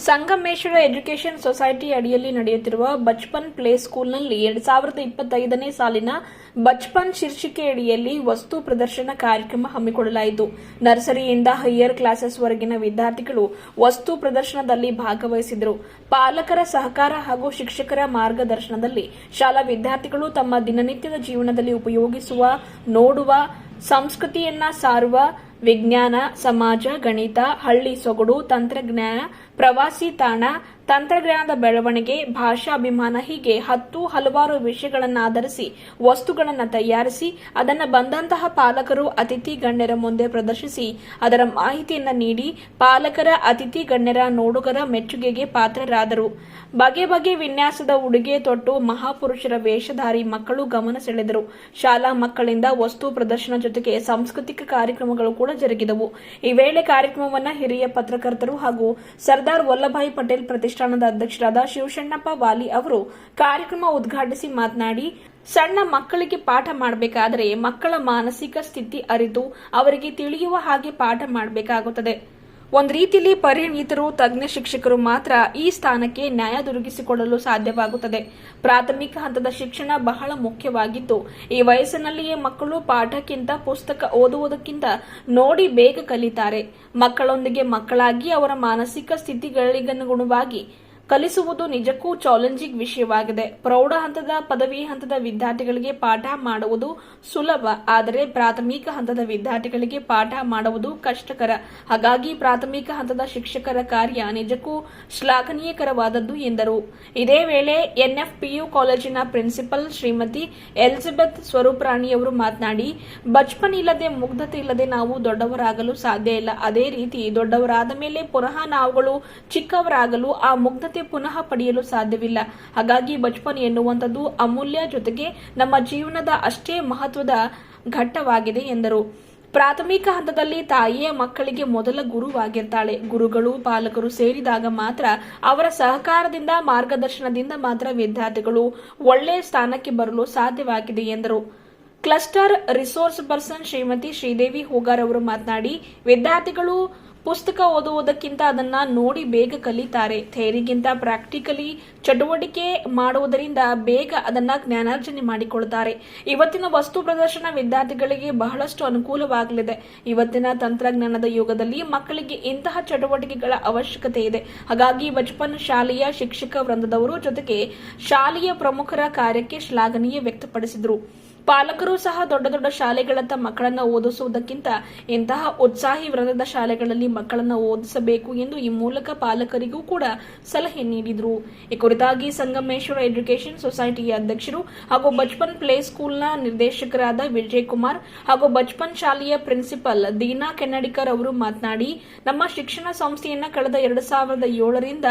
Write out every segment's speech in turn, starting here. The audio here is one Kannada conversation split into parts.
ಸಂಗಮೇಶ್ವರ ಎಜುಕೇಷನ್ ಸೊಸೈಟಿ ಅಡಿಯಲ್ಲಿ ನಡೆಯುತ್ತಿರುವ ಬಚ್ಪನ್ ಪ್ಲೇ ಸ್ಕೂಲ್ನಲ್ಲಿ 2025ನೇ ಸಾಲಿನ ಬಚ್ಪನ್ ಶೀರ್ಷಿಕೆ ಅಡಿಯಲ್ಲಿ ವಸ್ತು ಪ್ರದರ್ಶನ ಕಾರ್ಯಕ್ರಮ ಹಮ್ಮಿಕೊಳ್ಳಲಾಯಿತು. ನರ್ಸರಿಯಿಂದ ಹೈಯರ್ ಕ್ಲಾಸೆಸ್ವರೆಗಿನ ವಿದ್ಯಾರ್ಥಿಗಳು ವಸ್ತು ಪ್ರದರ್ಶನದಲ್ಲಿ ಭಾಗವಹಿಸಿದರು. ಪಾಲಕರ ಸಹಕಾರ ಹಾಗೂ ಶಿಕ್ಷಕರ ಮಾರ್ಗದರ್ಶನದಲ್ಲಿ ಶಾಲಾ ವಿದ್ಯಾರ್ಥಿಗಳು ತಮ್ಮ ದಿನನಿತ್ಯದ ಜೀವನದಲ್ಲಿ ಉಪಯೋಗಿಸುವ, ನೋಡುವ, ಸಂಸ್ಕೃತಿಯನ್ನ ಸಾರುವ ವಿಜ್ಞಾನ, ಸಮಾಜ, ಗಣಿತ, ಹಳ್ಳಿ ಸೊಗಡು, ತಂತ್ರಜ್ಞಾನ, ಪ್ರವಾಸಿ ತಾಣ, ತಂತ್ರಜ್ಞಾನದ ಬೆಳವಣಿಗೆ, ಭಾಷಾ ಅಭಿಮಾನ ಹೀಗೆ ಹಲವಾರು ವಿಷಯಗಳನ್ನಾಧರಿಸಿ ವಸ್ತುಗಳನ್ನು ತಯಾರಿಸಿ ಅದನ್ನು ಬಂದಂತಹ ಪಾಲಕರು ಅತಿಥಿ ಗಣ್ಯರ ಮುಂದೆ ಪ್ರದರ್ಶಿಸಿ ಅದರ ಮಾಹಿತಿಯನ್ನು ನೀಡಿ ಪಾಲಕರ, ಅತಿಥಿ ಗಣ್ಯರ, ನೋಡುಗರ ಮೆಚ್ಚುಗೆಗೆ ಪಾತ್ರರಾದರು. ಬಗೆ ಬಗೆ ವಿನ್ಯಾಸದ ಉಡುಗೆ ತೊಟ್ಟು ಮಹಾಪುರುಷರ ವೇಷಧಾರಿ ಮಕ್ಕಳು ಗಮನ ಸೆಳೆದರು. ಶಾಲಾ ಮಕ್ಕಳಿಂದ ವಸ್ತು ಪ್ರದರ್ಶನ ಜೊತೆಗೆ ಸಾಂಸ್ಕೃತಿಕ ಕಾರ್ಯಕ್ರಮಗಳು ಕೂಡ ಜರುಗಿದವು. ಈ ವೇಳೆ ಕಾರ್ಯಕ್ರಮವನ್ನು ಹಿರಿಯ ಪತ್ರಕರ್ತರು ಹಾಗೂ ಸರ್ದಾರ್ ವಲ್ಲಭಾಯಿ ಪಟೇಲ್ ಪ್ರತಿಷ್ಠಾನದ ಅಧ್ಯಕ್ಷರಾದ ಶಿವಶಣ್ಣಪ್ಪ ವಾಲಿ ಅವರು ಕಾರ್ಯಕ್ರಮ ಉದ್ಘಾಟಿಸಿ ಮಾತನಾಡಿ, ಸಣ್ಣ ಮಕ್ಕಳಿಗೆ ಪಾಠ ಮಾಡಬೇಕಾದರೆ ಮಕ್ಕಳ ಮಾನಸಿಕ ಸ್ಥಿತಿ ಅರಿತು ಅವರಿಗೆ ತಿಳಿಯುವ ಹಾಗೆ ಪಾಠ ಮಾಡಬೇಕಾಗುತ್ತದೆ. ಒಂದು ರೀತಿಯಲ್ಲಿ ಪರಿಣಿತರು, ತಜ್ಞ ಶಿಕ್ಷಕರು ಮಾತ್ರ ಈ ಸ್ಥಾನಕ್ಕೆ ನ್ಯಾಯ ದೊರಕಿಸಿಕೊಡಲು ಸಾಧ್ಯವಾಗುತ್ತದೆ. ಪ್ರಾಥಮಿಕ ಹಂತದ ಶಿಕ್ಷಣ ಬಹಳ ಮುಖ್ಯವಾಗಿದ್ದು, ಈ ವಯಸ್ಸಿನಲ್ಲಿಯೇ ಮಕ್ಕಳು ಪಾಠಕ್ಕಿಂತ ಪುಸ್ತಕ ಓದುವುದಕ್ಕಿಂತ ನೋಡಿ ಬೇಗ ಕಲಿತಾರೆ. ಮಕ್ಕಳೊಂದಿಗೆ ಮಕ್ಕಳಾಗಿ ಅವರ ಮಾನಸಿಕ ಸ್ಥಿತಿಗಳಿಗನುಗುಣವಾಗಿ ಕಲಿಸುವುದು ನಿಜಕ್ಕೂ ಚಾಲೆಂಜಿಂಗ್ ವಿಷಯವಾಗಿದೆ. ಪ್ರೌಢ ಹಂತದ, ಪದವಿ ಹಂತದ ವಿದ್ಯಾರ್ಥಿಗಳಿಗೆ ಪಾಠ ಮಾಡುವುದು ಸುಲಭ, ಆದರೆ ಪ್ರಾಥಮಿಕ ಹಂತದ ವಿದ್ಯಾರ್ಥಿಗಳಿಗೆ ಪಾಠ ಮಾಡುವುದು ಕಷ್ಟಕರ. ಹಾಗಾಗಿ ಪ್ರಾಥಮಿಕ ಹಂತದ ಶಿಕ್ಷಕರ ಕಾರ್ಯ ನಿಜಕ್ಕೂ ಶ್ಲಾಘನೀಯಕರವಾದದ್ದು ಎಂದರು. ಇದೇ ವೇಳೆ ಎನ್ಎಫ್ಪಿಯು ಕಾಲೇಜಿನ ಪ್ರಿನ್ಸಿಪಲ್ ಶ್ರೀಮತಿ ಎಲಿಜಬೆತ್ ಸ್ವರೂಪರಾಣಿಯವರು ಮಾತನಾಡಿ, ಬಚ್ಪನ್ ಇಲ್ಲದೆ, ಮುಗ್ಧತೆ ಇಲ್ಲದೆ ನಾವು ದೊಡ್ಡವರಾಗಲು ಸಾಧ್ಯ ಇಲ್ಲ. ಅದೇ ರೀತಿ ದೊಡ್ಡವರಾದ ಮೇಲೆ ಪುನಃ ನಾವುಗಳು ಚಿಕ್ಕವರಾಗಲು ಆ ಮುಗ್ಧತೆ ಪುನಃ ಪಡೆಯಲು ಸಾಧ್ಯವಿಲ್ಲ. ಹಾಗಾಗಿ ಬಚ್ಪನ್ ಎನ್ನುವಂಥದ್ದು ಅಮೂಲ್ಯ, ಜೊತೆಗೆ ನಮ್ಮ ಜೀವನದ ಅಷ್ಟೇ ಮಹತ್ವದ ಘಟ್ಟವಾಗಿದೆ ಎಂದರು. ಪ್ರಾಥಮಿಕ ಹಂತದಲ್ಲಿ ತಾಯಿಯೇ ಮಕ್ಕಳಿಗೆ ಮೊದಲ ಗುರುವಾಗಿರ್ತಾಳೆ. ಗುರುಗಳು, ಪಾಲಕರು ಸೇರಿದಾಗ ಮಾತ್ರ, ಅವರ ಸಹಕಾರದಿಂದ, ಮಾರ್ಗದರ್ಶನದಿಂದ ಮಾತ್ರ ವಿದ್ಯಾರ್ಥಿಗಳು ಒಳ್ಳೆಯ ಸ್ಥಾನಕ್ಕೆ ಬರಲು ಸಾಧ್ಯವಾಗಿದೆ ಎಂದರು. Cluster resource person Shrimati Sridevi Hogar ಅವರು ಮಾತನಾಡಿ, ವಿದ್ಯಾರ್ಥಿಗಳು ಪುಸ್ತಕ ಓದುವುದಕ್ಕಿಂತ ಅದನ್ನ ನೋಡಿ ಬೇಗ ಕಲಿತಾರೆ. ಥಿಯರಿಗಿಂತ ಪ್ರಾಕ್ಟಿಕಲಿ ಚಟುವಟಿಕೆ ಮಾಡುವುದರಿಂದ ಬೇಗ ಅದನ್ನ ಜ್ಞಾನಾರ್ಜನೆ ಮಾಡಿಕೊಳ್ತಾರೆ. ಇವತ್ತಿನ ವಸ್ತು ಪ್ರದರ್ಶನ ವಿದ್ಯಾರ್ಥಿಗಳಿಗೆ ಬಹಳಷ್ಟು ಅನುಕೂಲವಾಗಲಿದೆ. ಇವತ್ತಿನ ತಂತ್ರಜ್ಞಾನದ ಯುಗದಲ್ಲಿ ಮಕ್ಕಳಿಗೆ ಇಂತಹ ಚಟುವಟಿಕೆಗಳ ಅವಶ್ಯಕತೆ ಇದೆ. ಹಾಗಾಗಿ ಬಚ್ಪನ್ ಶಾಲೆಯ ಶಿಕ್ಷಕ ವೃಂದದವರು ಜೊತೆಗೆ ಶಾಲೆಯ ಪ್ರಮುಖರ ಕಾರ್ಯಕ್ಕೆ ಶ್ಲಾಘನೀಯ ವ್ಯಕ್ತಪಡಿಸಿದರು. ಪಾಲಕರು ಸಹ ದೊಡ್ಡ ದೊಡ್ಡ ಶಾಲೆಗಳತ್ತ ಮಕ್ಕಳನ್ನು ಓದಿಸುವುದಕ್ಕಿಂತ ಇಂತಹ ಉತ್ಸಾಹಿ ವೃಂದದ ಶಾಲೆಗಳಲ್ಲಿ ಮಕ್ಕಳನ್ನು ಓದಿಸಬೇಕು ಎಂದು ಈ ಮೂಲಕ ಪಾಲಕರಿಗೂ ಕೂಡ ಸಲಹೆ ನೀಡಿದರು. ಈ ಕುರಿತಾಗಿ ಸಂಗಮೇಶ್ವರ ಎಜುಕೇಷನ್ ಸೊಸೈಟಿಯ ಅಧ್ಯಕ್ಷರು ಹಾಗೂ ಬಚ್ಪನ್ ಪ್ಲೇ ಸ್ಕೂಲ್ನ ನಿರ್ದೇಶಕರಾದ ವಿಜಯ್ ಕುಮಾರ್ ಹಾಗೂ ಬಚ್ಪನ್ ಶಾಲೆಯ ಪ್ರಿನ್ಸಿಪಲ್ ದೀನಾ ಕೆನ್ನಡಿಕರ್ ಅವರು ಮಾತನಾಡಿ, ನಮ್ಮ ಶಿಕ್ಷಣ ಸಂಸ್ಥೆಯನ್ನ ಕಳೆದ 2007ರಿಂದ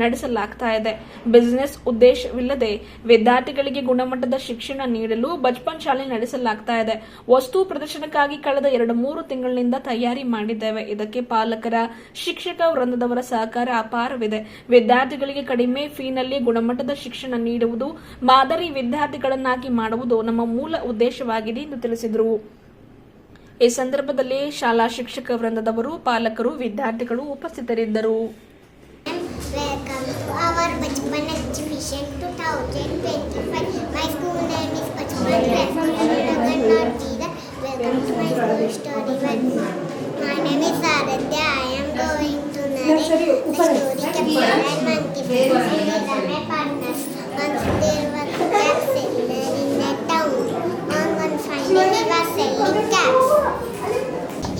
ನಡೆಸಲಾಗ್ತಾ ಇದೆ. ಬಿಸಿನೆಸ್ ಉದ್ದೇಶವಿಲ್ಲದೆ ವಿದ್ಯಾರ್ಥಿಗಳಿಗೆ ಗುಣಮಟ್ಟದ ಶಿಕ್ಷಣ ನೀಡಲು ಬಚ್ಪನ್ ಶಾಲೆ ನಡೆಸಲಾಗ್ತಾ ಇದೆ. ವಸ್ತು ಪ್ರದರ್ಶನಕ್ಕಾಗಿ ಕಳೆದ 2-3 ತಿಂಗಳಿನಿಂದ ತಯಾರಿ ಮಾಡಿದ್ದೇವೆ. ಇದಕ್ಕೆ ಪಾಲಕರ, ಶಿಕ್ಷಕ ವೃಂದದವರ ಸಹಕಾರ ಅಪಾರವಿದೆ. ವಿದ್ಯಾರ್ಥಿಗಳಿಗೆ ಕಡಿಮೆ ಫೀನಲ್ಲಿ ಗುಣಮಟ್ಟದ ಶಿಕ್ಷಣ ನೀಡುವುದು, ಮಾದರಿ ವಿದ್ಯಾರ್ಥಿಗಳನ್ನಾಗಿ ಮಾಡುವುದು ನಮ್ಮ ಮೂಲ ಉದ್ದೇಶವಾಗಿದೆ ಎಂದು ತಿಳಿಸಿದರು. ಈ ಸಂದರ್ಭದಲ್ಲಿ ಶಾಲಾ ಶಿಕ್ಷಕ ವೃಂದದವರು, ಪಾಲಕರು, ವಿದ್ಯಾರ್ಥಿಗಳು ಉಪಸ್ಥಿತರಿದ್ದರು. Welcome to our Bachpan Exhibition 2025. My school name is Bachpan Nagar. Welcome to my school story. My name is Aradhya. I am going to narrate the story Kapil and Monkey. These are my partners. Once there was a cat seller in a town. On one fine day he was selling cats.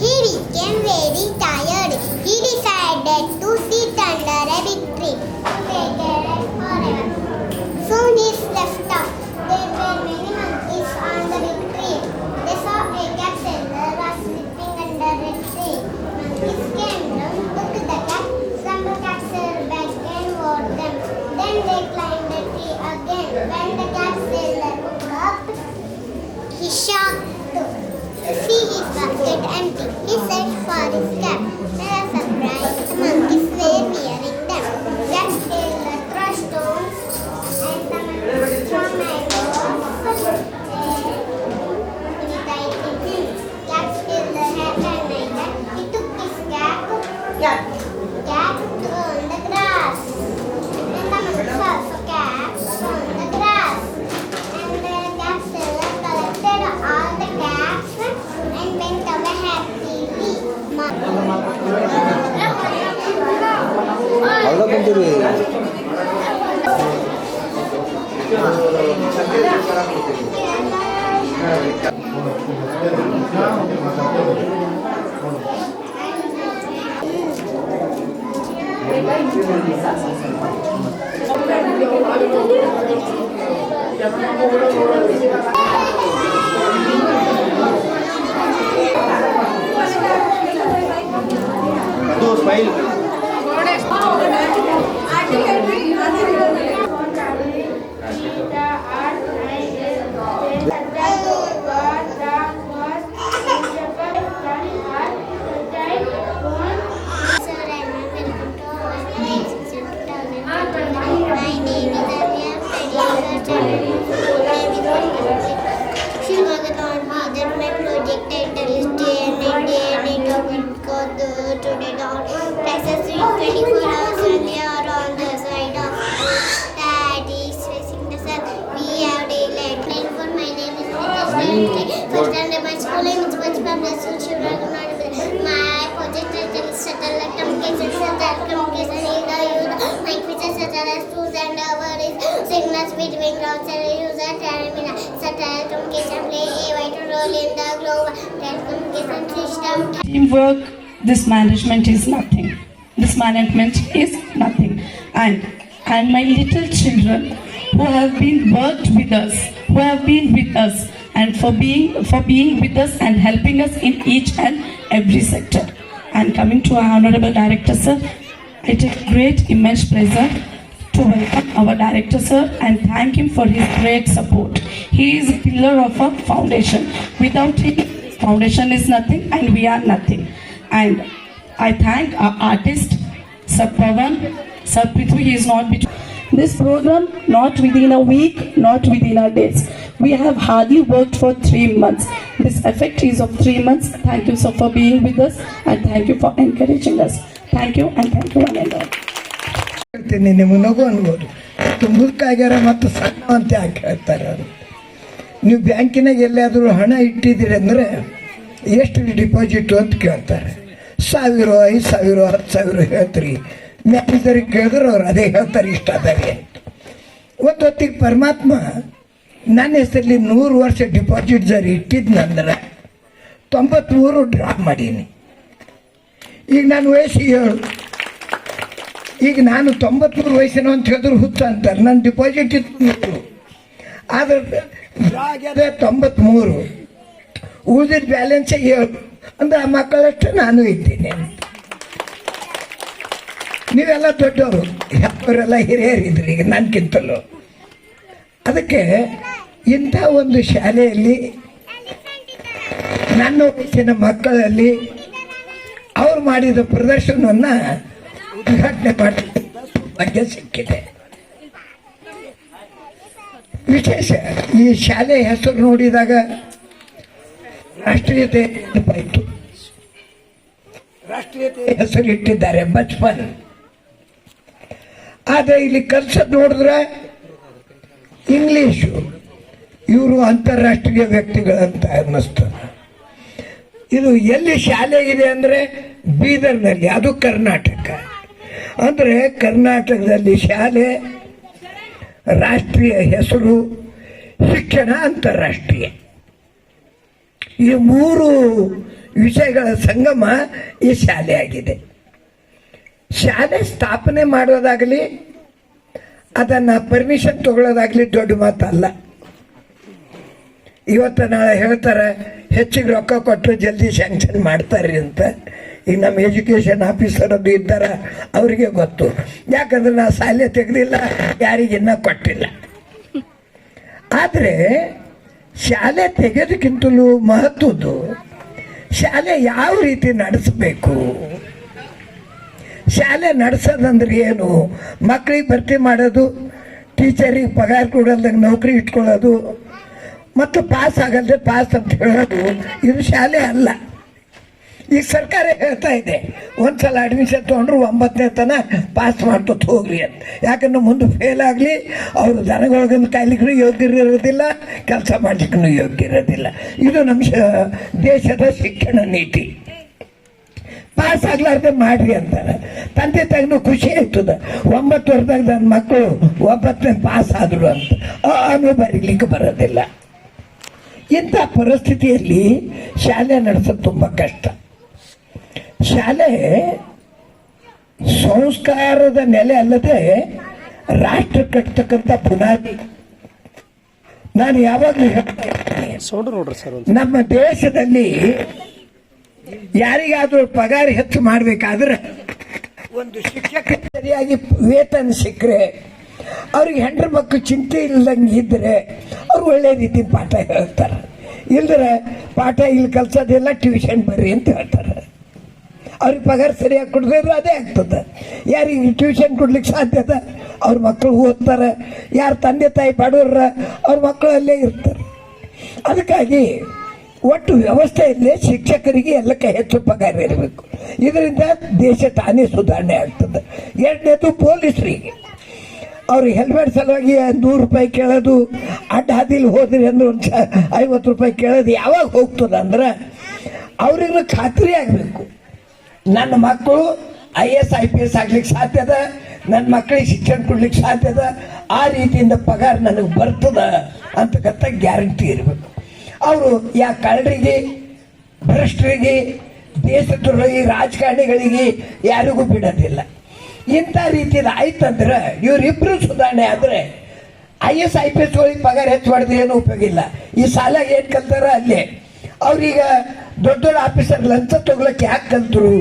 He became very tired. He decided to sit under a big tree to take a rest forever. Soon he left off. There were many monkeys on the big tree. They saw a cat seller was sleeping under a tree. Monkeys came down, took the cat. Some cats begged and wore them. Then they climbed the tree again. When the cat seller woke up, he shocked to see his basket empty. He searched for his cap. To their surprise, the monkeys were wearing them. Cat seller threw stones and the monkeys from a rope ಯಾವ್ದೋ ಕುಂತೀವಿ ಅದು smile Today down Texas 24 hours and they are on the side of that is facing the sun. We have daylight. For my name is Nitesh. First and my school name is Bachpan Rasul Shivraguna. My project title is Satellite Communication. Satellite Communication is the use my features satellite tools and our is signals between ground and user terminal. Satellite communication play a vital role in the global telecommunication system. Teamwork, this management is nothing. This management is nothing. And my little children who have been worked with us, who have been with us, and for being with us and helping us in each and every sector. And coming to our Honorable Director Sir, I take great immense pleasure to welcome our Director Sir and thank him for his great support. He is a pillar of our foundation. Without him, foundation is nothing and we are nothing. And I thank our artist, Sir Pavan, Sir Prithvi, he is not between. This program, not within a week, not within a days. We have hardly worked for 3 months. This effect is of 3 months. Thank you, sir, for being with us and thank you for encouraging us. Thank you and thank you one and all. ನಿಮಗೂ ಅನ್ಬೋದು ತುಂಬಕ್ಕಾಗ್ಯಾರ ಮತ್ತು ಸಣ್ಣ ಅಂತ ಯಾಕೆ ಹೇಳ್ತಾರೆ ನೀವು ಬ್ಯಾಂಕಿನಾಗ ಎಲ್ಲಾದರೂ ಹಣ ಇಟ್ಟಿದ್ದೀರಿ ಅಂದರೆ ಎಷ್ಟು ಡಿಪಾಸಿಟು ಅಂತ ಕೇಳ್ತಾರೆ 1000 5000 10,000 ಹೇಳ್ತೀರಿ ಮ್ಯಾನೇಜರಿಗೆ ಕೇಳಿದ್ರೆ ಅವ್ರು ಅದೇ ಹೇಳ್ತಾರೆ ಇಷ್ಟ ಅದಾಗೆ ಒಂದು ಹೊತ್ತಿಗೆ ಪರಮಾತ್ಮ ನನ್ನ ಹೆಸರಲ್ಲಿ 100 ವರ್ಷ ಡಿಪಾಸಿಟ್ ಜರಿ ಇಟ್ಟಿದ್ನಂದ್ರೆ 93 ಡ್ರಾ ಮಾಡೀನಿ ಈಗ ನನ್ನ ವಯಸ್ಸು 7 ಈಗ ನಾನು 93 ವಯಸ್ಸಿನ ಅಂತ ಹೇಳಿದ್ರು ಹುಚ್ಚ ಅಂತಾರೆ ನನ್ನ ಡಿಪಾಸಿಟ್ ಇತ್ತು ಆದರೆ ಡ್ರಾ ಆಗ್ಯದ 93 ಉಳಿದಿದ್ದ ಬ್ಯಾಲೆನ್ಸೇ 7 ಅಂದ್ರೆ ಆ ಮಕ್ಕಳಷ್ಟು ನಾನು ಇದ್ದೀನಿ ನೀವೆಲ್ಲ ದೊಡ್ಡವರು ಅವರೆಲ್ಲ ಹಿರಿಯರಿದ್ರಿ ಈಗ ನನಗಿಂತಲೂ ಅದಕ್ಕೆ ಇಂಥ ಒಂದು ಶಾಲೆಯಲ್ಲಿ ನನ್ನ ವಯಸ್ಸಿನ ಮಕ್ಕಳಲ್ಲಿ ಅವ್ರು ಮಾಡಿದ ಪ್ರದರ್ಶನವನ್ನು ಉದ್ಘಾಟನೆ ಮಾಡಿ ಭಾಗ್ಯ ಸಿಕ್ಕಿದೆ ವಿಶೇಷ ಈ ಶಾಲೆ ಹೆಸರು ನೋಡಿದಾಗ ರಾಷ್ಟ್ರೀಯತೆ ನೆನಪಾಯಿತು ರಾಷ್ಟ್ರೀಯತೆ ಹೆಸರು ಇಟ್ಟಿದ್ದಾರೆ ಬಚ್ಪನ್ ಆದರೆ ಇಲ್ಲಿ ಕಲ್ಸೋದು ನೋಡಿದ್ರೆ ಇಂಗ್ಲೀಷು ಇವರು ಅಂತಾರಾಷ್ಟ್ರೀಯ ವ್ಯಕ್ತಿಗಳಂತ ಅನ್ನಿಸ್ತದೆ ಇದು ಎಲ್ಲಿ ಶಾಲೆ ಇದೆ ಅಂದರೆ ಬೀದರ್ನಲ್ಲಿ ಅದು ಕರ್ನಾಟಕ ಅಂದರೆ ಕರ್ನಾಟಕದಲ್ಲಿ ಶಾಲೆ ರಾಷ್ಟ್ರೀಯ ಹೆಸರು ಶಿಕ್ಷಣ ಅಂತಾರಾಷ್ಟ್ರೀಯ ಈ 3 ವಿಷಯಗಳ ಸಂಗಮ ಈ ಶಾಲೆ ಆಗಿದೆ ಶಾಲೆ ಸ್ಥಾಪನೆ ಮಾಡೋದಾಗಲಿ ಅದನ್ನು ಪರ್ಮಿಷನ್ ತಗೊಳ್ಳೋದಾಗಲಿ ದೊಡ್ಡ ಮಾತಲ್ಲ ಇವತ್ತು ನಾಳೆ ಹೇಳ್ತಾರೆ ಹೆಚ್ಚಿಗೆ ರೊಕ್ಕ ಕೊಟ್ಟರು ಜಲ್ದಿ ಸ್ಯಾಂಕ್ಷನ್ ಮಾಡ್ತಾರೆ ಅಂತ ಈಗ ನಮ್ಮ ಎಜುಕೇಷನ್ ಆಫೀಸರ್ ಅದು ಇದ್ದಾರೆ ಅವರಿಗೆ ಗೊತ್ತು ಯಾಕಂದ್ರೆ ನಾ ಶಾಲೆ ತೆಗೆದಿಲ್ಲ ಯಾರಿಗಿನ್ನ ಕೊಟ್ಟಿಲ್ಲ ಆದರೆ ಶಾಲೆ ತೆಗೆಯೋದಕ್ಕಿಂತಲೂ ಮಹತ್ವದ್ದು ಶಾಲೆ ಯಾವ ರೀತಿ ನಡೆಸಬೇಕು ಶಾಲೆ ನಡೆಸೋದಂದ್ರೆ ಏನು ಮಕ್ಕಳಿಗೆ ಭರ್ತಿ ಮಾಡೋದು ಟೀಚರಿಗೆ ಪಗಾರ ಕೊಡೋದಾಗ ನೌಕರಿ ಇಟ್ಕೊಳ್ಳೋದು ಮತ್ತು ಪಾಸ್ ಆಗಲ್ಲದೆ ಪಾಸ್ ಅಂತ ಹೇಳೋದು ಇದು ಶಾಲೆ ಅಲ್ಲ ಈಗ ಸರ್ಕಾರ ಹೇಳ್ತಾ ಇದೆ ಒಂದು ಸಲ ಅಡ್ಮಿಷನ್ ತೊಗೊಂಡ್ರು 9ನೇ ತನಕ ಪಾಸ್ ಮಾಡ್ಕೊತ ಹೋಗ್ರಿ ಅಂತ ಯಾಕಂದ್ರೆ ಮುಂದೆ ಫೇಲ್ ಆಗಲಿ ಅವರು ದನಗಳಿಗೊಂದು ಕಾಯ್ಲಿಕ್ಕೂ ಯೋಗ್ಯ ಇರೋದಿಲ್ಲ ಕೆಲಸ ಮಾಡಲಿಕ್ಕೂ ಯೋಗ್ಯ ಇರೋದಿಲ್ಲ ಇದು ನಮ್ಮ ದೇಶದ ಶಿಕ್ಷಣ ನೀತಿ ಪಾಸ್ ಆಗ್ಲಾರ್ದೆ ಮಾಡ್ರಿ ಅಂತಾರೆ. ತಂದೆ ತಾಯಿನೂ ಖುಷಿ ಆಯ್ತದ, 9 ವರ್ಷದಾಗ ನನ್ನ ಮಕ್ಕಳು 9ನೇ ಪಾಸ್ ಆದ್ರು ಅಂತ. ಅವನು ಬರೀಲಿಕ್ಕೆ ಬರೋದಿಲ್ಲ. ಇಂಥ ಪರಿಸ್ಥಿತಿಯಲ್ಲಿ ಶಾಲೆ ನಡೆಸೋದು ತುಂಬ ಕಷ್ಟ. ಶಾಲೆ ಸಂಸ್ಕಾರದ ನೆಲೆ ಅಲ್ಲದೆ ರಾಷ್ಟ್ರ ಕಟ್ತಕ್ಕಂಥ ಬುನಾದಿ. ನಾನು ಯಾವಾಗಲೂ ಹೇಳ್ತಾ ಇರ್ತೀನಿ, ನಮ್ಮ ದೇಶದಲ್ಲಿ ಯಾರಿಗಾದ್ರೂ ಪಗಾರ ಹೆಚ್ಚು ಮಾಡಬೇಕಾದ್ರೆ ಒಂದು ಶಿಕ್ಷಕ ಸರಿಯಾಗಿ ವೇತನ ಸಿಕ್ಕರೆ, ಅವ್ರಿಗೆ ಹೆಂಡ್ರ ಮಕ್ಕಳು ಚಿಂತೆ ಇಲ್ದಂಗೆ ಇದ್ದರೆ ಅವ್ರು ಒಳ್ಳೆ ರೀತಿ ಪಾಠ ಹೇಳ್ತಾರೆ. ಇಲ್ದ್ರೆ ಪಾಠ ಇಲ್ಲಿ ಕಲ್ಸೋದೆಲ್ಲ ಟ್ಯೂಷನ್ ಬರ್ರಿ ಅಂತ ಹೇಳ್ತಾರೆ. ಅವ್ರಿಗೆ ಪಗಾರ ಸರಿಯಾಗಿ ಕೊಡದಿದ್ರೆ ಅದೇ ಆಗ್ತದೆ. ಯಾರಿಗೆ ಟ್ಯೂಷನ್ ಕೊಡ್ಲಿಕ್ಕೆ ಸಾಧ್ಯದ? ಅವ್ರ ಮಕ್ಕಳು ಓದ್ತಾರೆ. ಯಾರು ತಂದೆ ತಾಯಿ ಬಡವ್ರ ಅವ್ರ ಮಕ್ಕಳು ಅಲ್ಲೇ ಇರ್ತಾರೆ. ಅದಕ್ಕಾಗಿ ಒಟ್ಟು ವ್ಯವಸ್ಥೆಯಲ್ಲಿ ಶಿಕ್ಷಕರಿಗೆ ಎಲ್ಲಕ್ಕೆ ಹೆಚ್ಚು ಪಗಾರ ಇರಬೇಕು. ಇದರಿಂದ ದೇಶ ತಾನೇ ಸುಧಾರಣೆ ಆಗ್ತದೆ. ಎರಡನೇದು ಪೊಲೀಸರಿಗೆ, ಅವ್ರಿಗೆ ಹೆಲ್ಮೆಟ್ ಸಲುವಾಗಿ 100 ರೂಪಾಯಿ ಕೇಳೋದು, ಅಡ್ಡ ಹಾದಿಲಿ ಹೋದ್ರಿ ಅಂದ್ರೆ ಒಂದು 50 ರೂಪಾಯಿ ಕೇಳೋದು ಯಾವಾಗ ಹೋಗ್ತದೆ ಅಂದ್ರೆ ಅವ್ರಿಗೂ ಖಾತ್ರಿ ಆಗಬೇಕು, ನನ್ನ ಮಕ್ಕಳು IAS IPS ಆಗ್ಲಿಕ್ಕೆ ಸಾಧ್ಯದ, ನನ್ನ ಮಕ್ಕಳಿಗೆ ಶಿಕ್ಷಣ ಕೊಡ್ಲಿಕ್ಕೆ ಸಾಧ್ಯದ, ಆ ರೀತಿಯಿಂದ ಪಗಾರ ನನಗೆ ಬರ್ತದ ಅಂತಕ್ಕಂಥ ಗ್ಯಾರಂಟಿ ಇರಬೇಕು. ಅವರು ಯಾ ಕಳ್ಳರಿಗೆ, ಭ್ರಷ್ಟರಿಗೆ, ದೇಶದ್ರೋಹಿ ರಾಜಕಾರಣಿಗಳಿಗೆ ಯಾರಿಗೂ ಬಿಡೋದಿಲ್ಲ. ಇಂಥ ರೀತಿಯಲ್ಲಿ ಆಯ್ತಂದ್ರೆ ಇವರಿಬ್ಬರು ಸುಧಾರಣೆ ಆದರೆ IAS IPSಗಳಿಗೆ ಪಗಾರ ಹೆಚ್ಚು ಮಾಡಿದ್ರೆ ಏನೂ ಉಪಯೋಗ ಇಲ್ಲ. ಈ ಸಾಲ ಏನು ಕಲ್ತಾರ ಅಲ್ಲೇ ಅವ್ರೀಗ ದೊಡ್ಡ ದೊಡ್ಡ ಆಫೀಸರ್ ಲಂಚ ತಗೊಳಕ್ಕೆ ಯಾಕೆ ಕಲ್ತರು?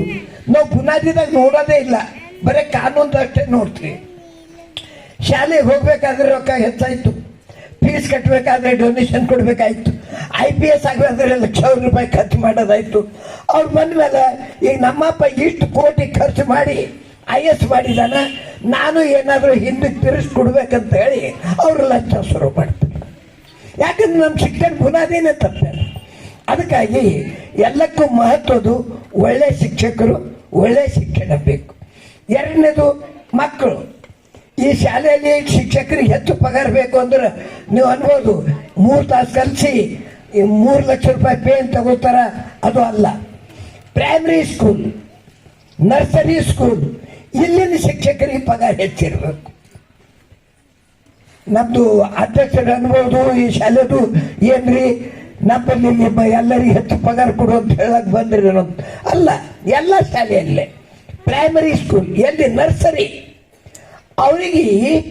ನಾವು ಬುನಾದಿದಾಗ ನೋಡೋದೇ ಇಲ್ಲ, ಬರೀ ಕಾನೂನು ಅಷ್ಟೇ ನೋಡ್ತೀವಿ. ಶಾಲೆಗೆ ಹೋಗ್ಬೇಕಾದ್ರೆ ರೊಕ್ಕ ಹೆಚ್ಚಾಯ್ತು, ಫೀಸ್ ಕಟ್ಟಬೇಕಾದ್ರೆ ಡೊನೇಷನ್ ಕೊಡಬೇಕಾಯ್ತು, IPS ಆಗಬೇಕಾದ್ರೆ ಲಕ್ಷಾವರ ರೂಪಾಯಿ ಖರ್ಚು ಮಾಡೋದಾಯ್ತು. ಅವ್ರು ಬಂದ ಮೇಲೆ ಈಗ ನಮ್ಮಪ್ಪ ಇಷ್ಟು ಕೋಟಿ ಖರ್ಚು ಮಾಡಿ IAS ಮಾಡಿದಾನ, ನಾನು ಏನಾದರೂ ಹಿಂದಕ್ಕೆ ತಿರ್ಸ್ಕೊಡ್ಬೇಕಂತ ಹೇಳಿ ಅವರು ಲಂಚ ಶುರು ಮಾಡ್ತಾರೆ. ಯಾಕಂದ್ರೆ ನಮ್ಮ ಶಿಕ್ಷಣ ಬುನಾದಿನೇ ತಪ್ಪೇನು. ಅದಕ್ಕಾಗಿ ಎಲ್ಲಕ್ಕೂ ಮಹತ್ವದು ಒಳ್ಳೆ ಶಿಕ್ಷಕರು, ಒಳ್ಳೆ ಶಿಕ್ಷಣ ಬೇಕು. ಎರಡನೇದು ಮಕ್ಕಳು. ಈ ಶಾಲೆಯಲ್ಲಿ ಶಿಕ್ಷಕರಿಗೆ ಹೆಚ್ಚು ಪಗಾರ ಬೇಕು ಅಂದ್ರೆ ನೀವು ಅನ್ಬೋದು 3 ತಾಸು ಕಲಿಸಿ 3 ಲಕ್ಷ ರೂಪಾಯಿ ಪೇನ್ ತಗೋತಾರ, ಅದು ಅಲ್ಲ. ಪ್ರೈಮರಿ ಸ್ಕೂಲ್, ನರ್ಸರಿ ಸ್ಕೂಲ್, ಇಲ್ಲಿನ ಶಿಕ್ಷಕರಿಗೆ ಪಗಾರ ಹೆಚ್ಚಿರಬೇಕು. ನಮ್ದು ಅಧ್ಯಕ್ಷರು ಅನ್ಬೋದು ಈ ಶಾಲೆದು ಏನ್ರಿ ನಮ್ಮಲ್ಲಿ ನಿಮ್ಮ ಎಲ್ಲರಿಗೆ ಹೆಚ್ಚು ಪಗಾರ ಕೊಡು ಅಂತ ಹೇಳಕ್ ಬಂದ್ರಿ ಅನ್ನೋದು ಅಲ್ಲ. ಎಲ್ಲ ಶಾಲೆಯಲ್ಲೇ ಪ್ರೈಮರಿ ಸ್ಕೂಲ್, ಎಲ್ಲಿ ನರ್ಸರಿ, ಅವರಿಗೆ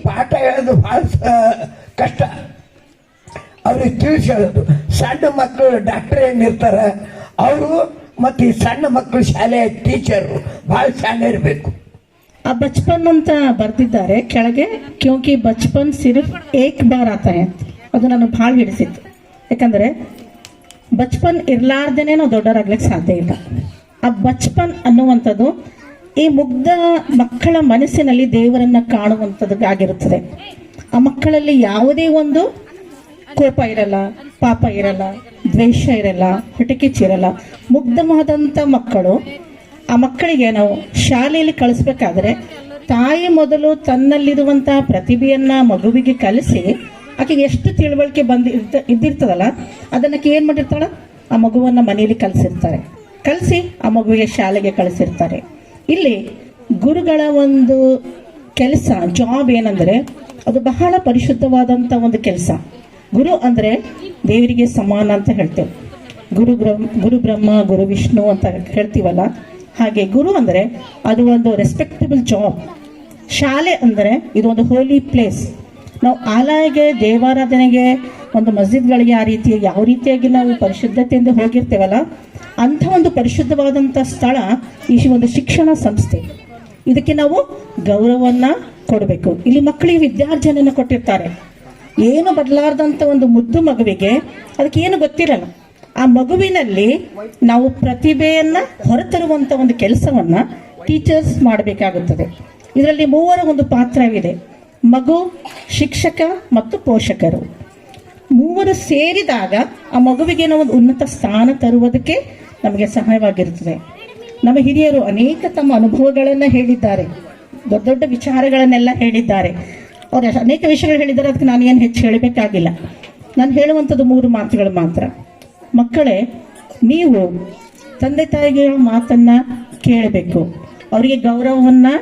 ಪಾಠ ಹೇಳೋದು ಭಾಳ ಕಷ್ಟ. ಅವ್ರಿಗೆ ತಿಳಿಸಿ ಹೇಳೋದು. ಸಣ್ಣ ಮಕ್ಕಳು ಡಾಕ್ಟರ್ ಏನಿರ್ತಾರ ಅವರು ಮತ್ತು ಈ ಸಣ್ಣ ಮಕ್ಕಳು ಶಾಲೆಯ ಟೀಚರು ಭಾಳ ಶಾಲೆ ಇರಬೇಕು. ಆ ಬಚ್ಪನ್ ಅಂತ ಬರ್ದಿದ್ದಾರೆ ಕೆಳಗೆ, ಕ್ಯೋಂಕಿ ಬಚ್ಪನ್ ಸಿರ್ಫ್ ಏಕ್ ಬಾರ್ ಆತ ಹೈ ಅಂತ. ಅದು ನಾನು ಭಾಳ ಹಿಡಿಸಿತ್ತು. ಯಾಕಂದರೆ ಬಚ್ಪನ್ ಇರಲಾರ್ದೇನೆ ನಾವು ದೊಡ್ಡವರಾಗ್ಲಿಕ್ಕೆ ಸಾಧ್ಯ ಇಲ್ಲ. ಆ ಬಚ್ಪನ್ ಅನ್ನುವಂಥದ್ದು ಈ ಮುಗ್ಧ ಮಕ್ಕಳ ಮನಸ್ಸಿನಲ್ಲಿ ದೇವರನ್ನ ಕಾಣುವಂಥದ್ದಾಗಿರುತ್ತದೆ. ಆ ಮಕ್ಕಳಲ್ಲಿ ಯಾವುದೇ ಒಂದು ಕೋಪ ಇರಲ್ಲ, ಪಾಪ ಇರಲ್ಲ, ದ್ವೇಷ ಇರಲ್ಲ, ಹೊಟಕಿಚ್ಚಿರಲ್ಲ. ಮುಗ್ಧವಾದಂಥ ಮಕ್ಕಳು. ಆ ಮಕ್ಕಳಿಗೆ ನಾವು ಶಾಲೆಯಲ್ಲಿ ಕಳಿಸ್ಬೇಕಾದ್ರೆ ತಾಯಿ ಮೊದಲು ತನ್ನಲ್ಲಿರುವಂತಹ ಪ್ರತಿಭೆಯನ್ನ ಮಗುವಿಗೆ ಕಲಿಸಿ ಆಕೆಗೆ ಎಷ್ಟು ತಿಳುವಳಿಕೆ ಇದ್ದಿರ್ತದಲ್ಲ ಅದನ್ನಕ್ಕೆ ಏನು ಮಾಡಿರ್ತಾಳ, ಆ ಮಗುವನ್ನ ಮನೆಯಲ್ಲಿ ಕಲಿಸಿ ಆ ಮಗುವಿಗೆ ಶಾಲೆಗೆ ಕಳಿಸಿರ್ತಾರೆ. ಇಲ್ಲಿ ಗುರುಗಳ ಒಂದು ಕೆಲಸ, ಜಾಬ್ ಏನಂದರೆ ಅದು ಬಹಳ ಪರಿಶುದ್ಧವಾದಂಥ ಒಂದು ಕೆಲಸ. ಗುರು ಅಂದರೆ ದೇವರಿಗೆ ಸಮಾನ ಅಂತ ಹೇಳ್ತೇವೆ. ಗುರು ಬ್ರಹ್ಮ, ಗುರು ವಿಷ್ಣು ಅಂತ ಹೇಳ್ತೀವಲ್ಲ, ಹಾಗೆ ಗುರು ಅಂದರೆ ಅದು ಒಂದು ರೆಸ್ಪೆಕ್ಟಬಲ್ ಜಾಬ್. ಶಾಲೆ ಅಂದರೆ ಇದು ಒಂದು ಹೋಲಿ ಪ್ಲೇಸ್. ನಾವು ಆಲಯಗೆ, ದೇವಾರಾಧನೆಗೆ, ಒಂದು ಮಸ್ಜಿದ್ಗಳಿಗೆ ಆ ರೀತಿಯ ಯಾವ ರೀತಿಯಾಗಿ ನಾವು ಪರಿಶುದ್ಧತೆಯಿಂದ ಹೋಗಿರ್ತೇವಲ್ಲ ಅಂಥ ಒಂದು ಪರಿಶುದ್ಧವಾದಂಥ ಸ್ಥಳ ಈ ಒಂದು ಶಿಕ್ಷಣ ಸಂಸ್ಥೆ. ಇದಕ್ಕೆ ನಾವು ಗೌರವವನ್ನು ಕೊಡಬೇಕು. ಇಲ್ಲಿ ಮಕ್ಕಳಿಗೆ ವಿದ್ಯಾರ್ಜನೆಯನ್ನು ಕೊಟ್ಟಿರ್ತಾರೆ. ಏನು ಬದಲಾರ್ದಂಥ ಒಂದು ಮುದ್ದು ಮಗುವಿಗೆ ಅದಕ್ಕೆ ಏನು ಗೊತ್ತಿರಲ್ಲ. ಆ ಮಗುವಿನಲ್ಲಿ ನಾವು ಪ್ರತಿಭೆಯನ್ನು ಹೊರತರುವಂಥ ಒಂದು ಕೆಲಸವನ್ನು ಟೀಚರ್ಸ್ ಮಾಡಬೇಕಾಗುತ್ತದೆ. ಇದರಲ್ಲಿ ಮೂವರ ಒಂದು ಪಾತ್ರವಿದೆ: ಮಗು, ಶಿಕ್ಷಕ ಮತ್ತು ಪೋಷಕರು. ಮೂವರು ಸೇರಿದಾಗ ಆ ಮಗುವಿಗೆ ಒಂದು ಉನ್ನತ ಸ್ಥಾನ ತರುವುದಕ್ಕೆ ನಮಗೆ ಸಹಾಯವಾಗಿರುತ್ತದೆ. ನಮ್ಮ ಹಿರಿಯರು ಅನೇಕ ತಮ್ಮ ಅನುಭವಗಳನ್ನು ಹೇಳಿದ್ದಾರೆ, ದೊಡ್ಡ ದೊಡ್ಡ ವಿಚಾರಗಳನ್ನೆಲ್ಲ ಹೇಳಿದ್ದಾರೆ. ಅವರು ಅನೇಕ ವಿಷಯಗಳು ಹೇಳಿದ್ದಾರೆ, ಅದಕ್ಕೆ ನಾನು ಏನು ಹೆಚ್ಚು ಹೇಳಬೇಕಾಗಿಲ್ಲ. ನಾನು ಹೇಳುವಂಥದ್ದು 3 ಮಾತುಗಳು ಮಾತ್ರ. ಮಕ್ಕಳೇ, ನೀವು ತಂದೆ ತಾಯಿಗಳ ಮಾತನ್ನು ಕೇಳಬೇಕು, ಅವರಿಗೆ ಗೌರವವನ್ನು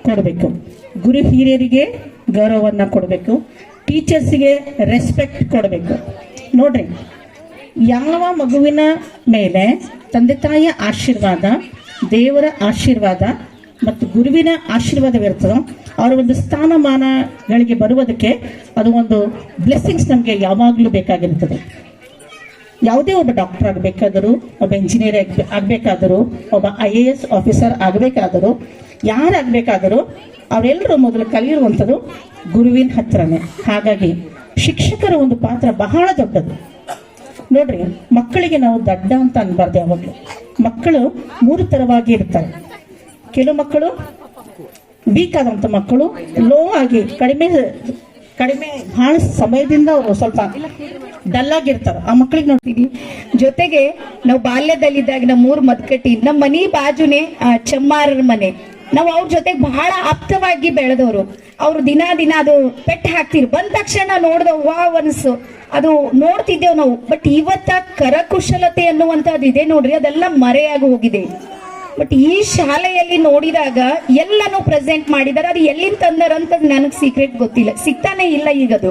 ಕೊಡಬೇಕು, ಗುರು ಹಿರಿಯರಿಗೆ ಗೌರವವನ್ನು ಕೊಡಬೇಕು, ಟೀಚರ್ಸಿಗೆ ರೆಸ್ಪೆಕ್ಟ್ ಕೊಡಬೇಕು. ನೋಡ್ರಿ, ಯಾವ ಮಗುವಿನ ಮೇಲೆ ತಂದೆ ತಾಯಿಯ ಆಶೀರ್ವಾದ, ದೇವರ ಆಶೀರ್ವಾದ ಮತ್ತು ಗುರುವಿನ ಆಶೀರ್ವಾದವಿರ್ತದೋ ಅವರ ಒಂದು ಸ್ಥಾನಮಾನಗಳಿಗೆ ಬರುವುದಕ್ಕೆ ಅದು ಒಂದು ಬ್ಲೆಸ್ಸಿಂಗ್ಸ್ ನಮಗೆ ಯಾವಾಗಲೂ ಬೇಕಾಗಿರ್ತದೆ. ಯಾವುದೇ ಒಬ್ಬ ಡಾಕ್ಟರ್ ಆಗಬೇಕಾದರೂ, ಒಬ್ಬ ಇಂಜಿನಿಯರ್ ಆಗಬೇಕಾದರೂ, ಒಬ್ಬ IAS ಆಫೀಸರ್ ಆಗಬೇಕಾದರೂ, ಯಾರಾಗಬೇಕಾದರೂ ಅವರೆಲ್ಲರೂ ಮೊದಲು ಕಲಿಯುವಂಥದ್ದು ಗುರುವಿನ ಹತ್ರನೇ. ಹಾಗಾಗಿ ಶಿಕ್ಷಕರ ಒಂದು ಪಾತ್ರ ಬಹಳ ದೊಡ್ಡದು. ನೋಡ್ರಿ, ಮಕ್ಕಳಿಗೆ ನಾವು ದಡ್ಡ ಅಂತ ಅನ್ಬಾರ್ದು. ಯಾವಾಗಲೂ ಮಕ್ಕಳು 3 ಥರವಾಗಿ ಇರ್ತಾರೆ. ಕೆಲವು ಮಕ್ಕಳು ವೀಕ್ ಆದಂಥ ಮಕ್ಕಳು, ಲೋ ಆಗಿ ಕಡಿಮೆ ಬಹಳ ಸಮಯದಿಂದ ಅವರು ಸ್ವಲ್ಪ ಡಲ್ ಆಗಿರ್ತಾರೆ. ಆ ಮಕ್ಕಳಿಗೆ ನೋಡ್ತೀವಿ. ಜೊತೆಗೆ ನಾವು ಬಾಲ್ಯದಲ್ಲಿದ್ದಾಗ ನಮ್ಮ ಊರ್ ಮದ್ಕಟ್ಟಿ, ನಮ್ಮ ಮನಿ ಬಾಜುನೇ ಚಮ್ಮಾರರ ಮನೆ. ನಾವು ಅವ್ರ ಜೊತೆಗೆ ಬಹಳ ಆಪ್ತವಾಗಿ ಬೆಳೆದವರು. ಅವ್ರು ದಿನ ಅದು ಪೆಟ್ಟು ಹಾಕ್ತಿರು. ಬಂದ ತಕ್ಷಣ ನೋಡ್ದವ್ ವಾವ್ ಅನ್ಸು, ಅದು ನೋಡ್ತಿದ್ದೇವ್ ನಾವು. ಬಟ್ ಇವತ್ತ ಕರಕುಶಲತೆ ಅನ್ನುವಂಥದ್ದು ಇದೆ ನೋಡ್ರಿ, ಅದೆಲ್ಲ ಮರೆಯಾಗಿ ಹೋಗಿದೆ. ಬಟ್ ಈ ಶಾಲೆಯಲ್ಲಿ ನೋಡಿದಾಗ ಎಲ್ಲನೂ ಪ್ರೆಸೆಂಟ್ ಮಾಡಿದ್ದಾರೆ. ಅದು ಎಲ್ಲಿಂದ ತಂದಾರಂತ ನನಗೆ ಸೀಕ್ರೆಟ್ ಗೊತ್ತಿಲ್ಲ, ಸಿಗ್ತಾನೆ ಇಲ್ಲ ಈಗದು.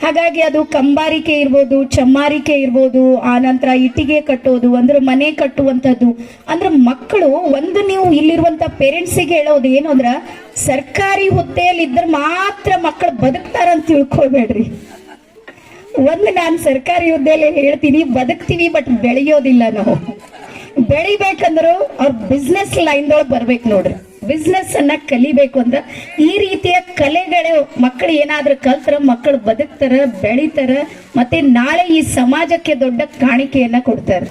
ಹಾಗಾಗಿ ಅದು ಕಂಬಾರಿಕೆ ಇರ್ಬೋದು, ಚಮ್ಮಾರಿಕೆ ಇರ್ಬೋದು, ಆ ನಂತರ ಇಟ್ಟಿಗೆ ಕಟ್ಟೋದು, ಅಂದ್ರೆ ಮನೆ ಕಟ್ಟುವಂಥದ್ದು. ಅಂದ್ರೆ ಮಕ್ಕಳು ಒಂದು, ನೀವು ಇಲ್ಲಿರುವಂತ ಪೇರೆಂಟ್ಸಿಗೆ ಹೇಳೋದು ಏನು ಅಂದ್ರ, ಸರ್ಕಾರಿ ಹುದ್ದೆಯಲ್ಲಿ ಇದ್ರೆ ಮಾತ್ರ ಮಕ್ಕಳು ಬದುಕ್ತಾರಂತ ತಿಳ್ಕೊಬೇಡ್ರಿ. ಒಂದು, ನಾನು ಸರ್ಕಾರಿ ಹುದ್ದೆಯಲ್ಲಿ ಹೇಳ್ತೀನಿ ಬದುಕ್ತೀವಿ, ಬಟ್ ಬೆಳೆಯೋದಿಲ್ಲ. ನಾವು ಬೆಳಿಬೇಕಂದ್ರು ಅವ್ರ ಬಿಸ್ನೆಸ್ ಲೈನ್ದೊಳಗೆ ಬರ್ಬೇಕು ನೋಡ್ರಿ. ಬಿಸ್ನೆಸ್ ಅನ್ನ ಕಲಿಬೇಕು ಅಂದ್ರೆ ಈ ರೀತಿಯ ಕಲೆಗಳು ಮಕ್ಕಳು ಏನಾದ್ರೂ ಕಲ್ತರ ಮಕ್ಕಳು ಬದುಕ್ತಾರ, ಬೆಳಿತಾರ, ಮತ್ತೆ ನಾಳೆ ಈ ಸಮಾಜಕ್ಕೆ ದೊಡ್ಡ ಕಾಣಿಕೆಯನ್ನ ಕೊಡ್ತಾರೆ.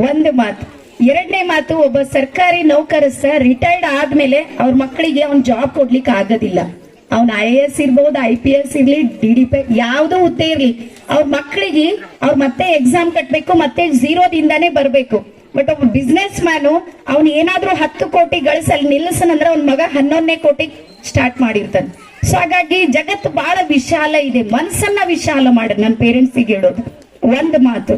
ಒಂದು ಮಾತು. ಎರಡನೇ ಮಾತು, ಒಬ್ಬ ಸರ್ಕಾರಿ ನೌಕರಸ್ಥ ರಿಟೈರ್ಡ್ ಆದ್ಮೇಲೆ ಅವ್ರ ಮಕ್ಕಳಿಗೆ ಅವ್ನ ಜಾಬ್ ಕೊಡ್ಲಿಕ್ಕೆ ಆಗೋದಿಲ್ಲ. ಅವ್ನ IAS ಇರ್ಬೋದು, IPS ಇರ್ಲಿ, DDP ಯಾವುದೋ ಹುದ್ದೆ ಇರ್ಲಿ, ಅವ್ರ ಮಕ್ಕಳಿಗೆ ಅವ್ರು ಮತ್ತೆ ಎಕ್ಸಾಮ್ ಕಟ್ಬೇಕು, ಮತ್ತೆ ಝೀರೋದಿಂದಾನೇ ಬರ್ಬೇಕು. ಬಟ್ ಒಬ್ಬ ಬಿಸ್ನೆಸ್ ಮ್ಯಾನು ಅವ್ನು ಏನಾದ್ರೂ 10 ಕೋಟಿ ಗಳಿಸಲ್ಲಿ ನಿಲ್ಲಿಸನಂದ್ರೆ ಅವ್ನ ಮಗ 11ನೇ ಕೋಟಿ ಸ್ಟಾರ್ಟ್ ಮಾಡಿರ್ತಾನೆ. ಸೊ ಹಾಗಾಗಿ ಜಗತ್ತು ಬಹಳ ವಿಶಾಲ ಇದೆ. ಮನಸ್ಸನ್ನ ವಿಶಾಲ ಮಾಡಿ ನನ್ನ ಪೇರೆಂಟ್ಸಿಗೆ ಹೇಳೋದು ಒಂದು ಮಾತು.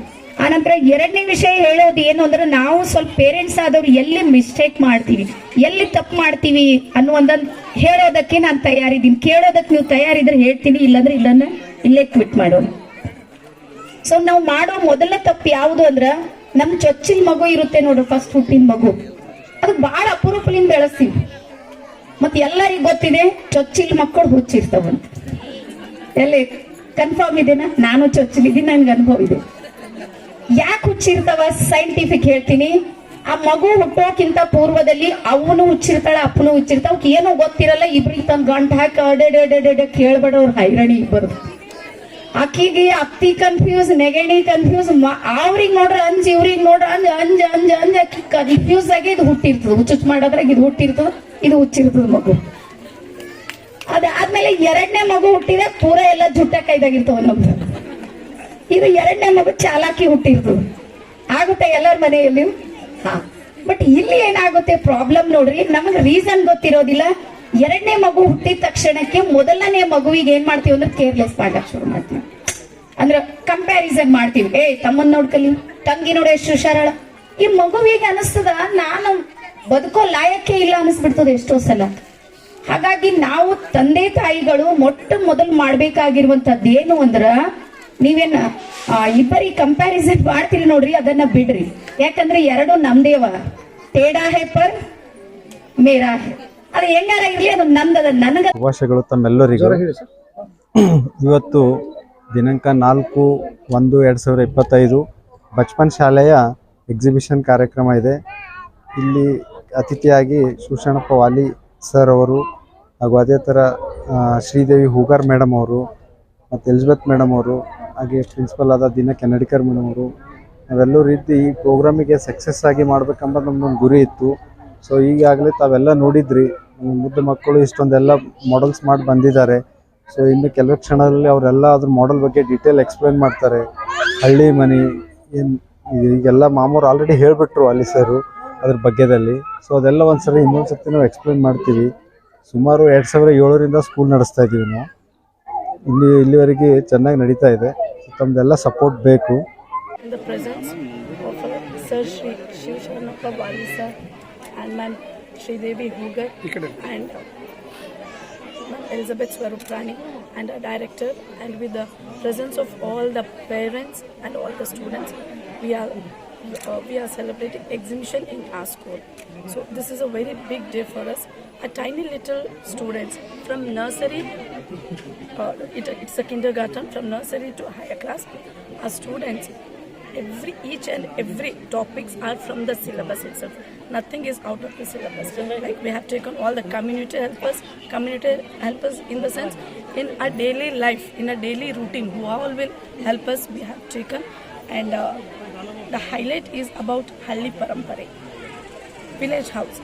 ಆನಂತರ ಎರಡನೇ ವಿಷಯ ಹೇಳೋದು ಏನು ಅಂದ್ರೆ, ನಾವು ಸ್ವಲ್ಪ ಪೇರೆಂಟ್ಸ್ ಆದವ್ರು ಎಲ್ಲಿ ಮಿಸ್ಟೇಕ್ ಮಾಡ್ತೀವಿ, ಎಲ್ಲಿ ತಪ್ಪು ಮಾಡ್ತೀವಿ ಅನ್ನುವಂದನ್ನು ಹೇಳೋದಕ್ಕೆ ನಾನು ತಯಾರಿದ್ದೀನಿ. ಕೇಳೋದಕ್ಕೆ ನೀವು ತಯಾರಿದ್ರೆ ಹೇಳ್ತೀನಿ, ಇಲ್ಲಾಂದ್ರೆ ಇಲ್ಲೇ ಕ್ವಿಟ್ ಮಾಡೋಣ. ಸೊ ನಾವು ಮಾಡೋ ಮೊದಲ ತಪ್ಪು ಯಾವುದು ಅಂದ್ರ, ನಮ್ ಚೊಚ್ಚಿನ ಮಗು ಇರುತ್ತೆ ನೋಡ್ರಿ, ಫಸ್ಟ್ ಹುಟ್ಟಿನ ಮಗು, ಅದು ಬಹಳ ಅಪರೂಪದಿಂದ ಬೆಳೆಸ್ತೀವಿ. ಮತ್ತೆ ಎಲ್ಲರಿಗೂ ಗೊತ್ತಿದೆ ಚೊಚ್ಚಿಲ್ ಮಕ್ಕಳು ಹುಚ್ಚಿರ್ತಾವಂತ. ಎಲ್ಲಿ ಕನ್ಫರ್ಮ್ ಇದೆನಾ? ನಾನು ಚೊಚ್ಚಲಿದ್ದೀನಿ, ನನ್ಗೆ ಅನುಭವ ಇದೆ. ಯಾಕೆ ಹುಚ್ಚಿರ್ತಾವ ಸೈಂಟಿಫಿಕ್ ಹೇಳ್ತೀನಿ. ಆ ಮಗು ಹುಟ್ಟೋಕ್ಕಿಂತ ಪೂರ್ವದಲ್ಲಿ ಅವನು ಹುಚ್ಚಿರ್ತಾಳ, ಅಪ್ಪನು ಹುಚ್ಚಿರ್ತಾವ, ಏನೋ ಗೊತ್ತಿರಲ್ಲ. ಇಬ್ರಿಗೆ ತಂದ್ ಗಂಟು ಹಾಕಿ ಅಡೆ ಕೇಳ್ಬೇಡ, ಅವ್ರ ಹೈರಾಣಿ ಇಬ್ಬರು. ಆಕಿಗೆ ಅತ್ತಿ ಕನ್ಫ್ಯೂಸ್, ನೆಗಣಿ ಕನ್ಫ್ಯೂಸ್, ಅವ್ರಿಗೆ ನೋಡ್ರ ಅಂಜ್, ಇವ್ರಿಗೆ ನೋಡ್ರ ಅಂಜ್ ಅಕ್ಕಿ ಕನ್ಫ್ಯೂಸ್ ಆಗಿ ಇದು ಹುಟ್ಟಿರ್ತದ. ಹುಚ್ಚುಚ್ಚು ಮಾಡೋದ್ರಾಗ ಇದು ಹುಟ್ಟಿರ್ತದ, ಇದು ಹುಚ್ಚಿರ್ತದ ಮಗು. ಅದಾದ್ಮೇಲೆ ಎರಡನೇ ಮಗು ಹುಟ್ಟಿದ ಪೂರ ಎಲ್ಲ ಜುಟ್ಟ ಕೈದಾಗಿರ್ತವ ನಮ್ದು. ಇದು ಎರಡನೇ ಮಗು ಚಾಲಾಕಿ ಹುಟ್ಟಿರ್ತದ. ಆಗುತ್ತೆ ಎಲ್ಲರ ಮನೆಯಲ್ಲಿ. ಬಟ್ ಇಲ್ಲಿ ಏನಾಗುತ್ತೆ ಪ್ರಾಬ್ಲಮ್ ನೋಡ್ರಿ, ನಮಗೆ ರೀಸನ್ ಗೊತ್ತಿರೋದಿಲ್ಲ. ಎರಡನೇ ಮಗು ಹುಟ್ಟಿದ ತಕ್ಷಣಕ್ಕೆ ಮೊದಲನೇ ಮಗುವಿಗೆ ಏನ್ ಮಾಡ್ತೀವಿ ಅಂದ್ರೆ ಕೇರ್ಲೆಸ್ ಮಾಡಕ್ ಶುರು ಮಾಡ್ತೀವಿ. ಅಂದ್ರೆ ಕಂಪ್ಯಾರಿಸನ್ ಮಾಡ್ತೀವಿ. ತಮ್ಮನ್ ನೋಡ್ಕಲಿ, ತಂಗಿ ನೋಡಿ ಎಷ್ಟು ಹುಷಾರಳ. ಈ ಮಗುವಿಗೆ ಅನಿಸ್ತದ ನಾನು ಬದುಕೋ ಲಾಯಕ್ಕೆ ಇಲ್ಲ ಅನಿಸ್ಬಿಡ್ತದೆ ಎಷ್ಟೋ ಸಲ. ಹಾಗಾಗಿ ನಾವು ತಂದೆ ತಾಯಿಗಳು ಮೊದಲು ಮಾಡ್ಬೇಕಾಗಿರುವಂತದ್ದು ಏನು ಅಂದ್ರ, ನೀವೇನ ಇಬ್ಬರಿಗೆ ಕಂಪ್ಯಾರಿಸನ್ ಮಾಡ್ತೀರಿ ನೋಡ್ರಿ, ಅದನ್ನ ಬಿಡ್ರಿ. ಯಾಕಂದ್ರೆ ಎರಡು ನಮ್ದೇವ. ತೇಡಾ ಹೇ ಪರ್ ಮೇರಾ ಹೇ. ಅದು ಹೆಂಗಾರ ಇರ್ಲಿ, ಅದು ನಂದದ. ನನಗ ಶುಭಾಶಯಗಳು ತಮ್ಮೆಲ್ಲರಿಗೂ. ಇವತ್ತು ದಿನಾಂಕ 4/1/2025 ಬಚ್ಪನ್ ಶಾಲೆಯ ಎಕ್ಸಿಬಿಷನ್ ಕಾರ್ಯಕ್ರಮ ಇದೆ. ಇಲ್ಲಿ ಅತಿಥಿಯಾಗಿ ಶಿವಶರಣಪ್ಪ ವಾಲಿ ಸರ್ ಅವರು, ಹಾಗೂ ಅದೇ ಥರ ಶ್ರೀದೇವಿ ಹೂಗಾರ್ ಮೇಡಮ್ ಅವರು, ಮತ್ತು ಎಲಿಜಬೆತ್ ಮೇಡಮ್ ಅವರು, ಹಾಗೆ ಪ್ರಿನ್ಸಿಪಲ್ ಆದ ದಿನ ಕೆನ್ನಡಿಕರ್ ಮೇಡಮ್ ಅವರು, ನಾವೆಲ್ಲರೂ ರೀತಿ ಈ ಪ್ರೋಗ್ರಾಮಿಗೆ ಸಕ್ಸಸ್ ಆಗಿ ಮಾಡ್ಬೇಕಂಬ ನಮ್ಮದೊಂದು ಗುರಿ ಇತ್ತು. ಸೊ ಈಗಾಗಲೇ ತಾವೆಲ್ಲ ನೋಡಿದ್ರಿ, ನಮ್ಮ ಮುದ್ದು ಮಕ್ಕಳು ಇಷ್ಟೊಂದೆಲ್ಲ ಮಾಡೆಲ್ಸ್ ಮಾಡಿ ಬಂದಿದ್ದಾರೆ. ಸೊ ಇನ್ನು ಕೆಲವು ಕ್ಷಣದಲ್ಲಿ ಅವರೆಲ್ಲ ಅದ್ರ ಮಾಡೆಲ್ ಬಗ್ಗೆ ಡೀಟೇಲ್ ಎಕ್ಸ್ಪ್ಲೇನ್ ಮಾಡ್ತಾರೆ. ಹಳ್ಳಿ ಮನೆ ಏನು ಈಗೆಲ್ಲ ಮಾಮೂರು ಆಲ್ರೆಡಿ ಹೇಳಿಬಿಟ್ರು ಅಲ್ಲಿ ಸರು ಅದ್ರ ಬಗ್ಗೆದಲ್ಲಿ. ಸೊ ಅದೆಲ್ಲ ಒಂದ್ಸರಿ ಇನ್ನೊಂದು ಸರ್ತಿ ನಾವು ಎಕ್ಸ್ಪ್ಲೇನ್ ಮಾಡ್ತೀವಿ. ಸುಮಾರು 2007ರಿಂದ ಸ್ಕೂಲ್ ನಡೆಸ್ತಾ ಇದ್ದೀವಿ ನಾವು. ಇಲ್ಲಿವರೆಗೆ ಚೆನ್ನಾಗಿ ನಡೀತಾ ಇದೆ. ತಮ್ಮದೆಲ್ಲ ಸಪೋರ್ಟ್ ಬೇಕು. In the presence of Sir Shri Shiv Sharanappa Wali sir and Ma'am Sridevi Hoogar and Ma'am Elizabeth Swaruprani and our director, and with the presence of all the parents and all the students, we are celebrating exhibition in our school. So this is a very big day for us. A tiny little students from nursery, it's a kindergarten, from nursery to higher class. Our students, each and every topics are from the syllabus itself. Nothing is out of the syllabus. Like we have taken all the community helpers in the sense in our daily life, in a daily routine, who all will help us, we have taken. And the highlight is about Halli Parampare, village house.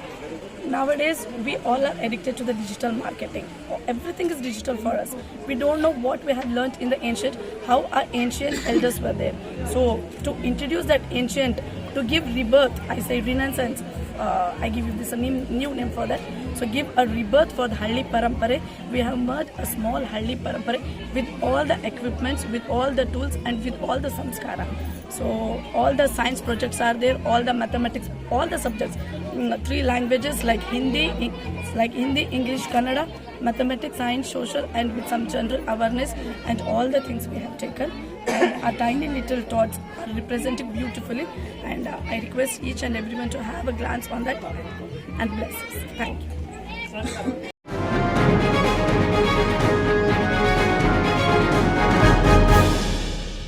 Nowadays, we all are addicted to the digital marketing. Everything is digital for us. We don't know what we have learned in the ancient, how our ancient elders were there. So, to introduce that ancient, to give rebirth, I say renaissance, I give you this a new name for that. So, give a rebirth for the Halli Parampare. We have made a small Halli Parampare with all the equipments, with all the tools, and with all the samskara. So all the science projects are there, all the mathematics, all the subjects, 3 languages like Hindi, English, Kannada, mathematics, science, social, and with some general awareness, and all the things we have taken. And our tiny little thoughts are represented beautifully, and I request each and everyone to have a glance on that and bless us. Thank you.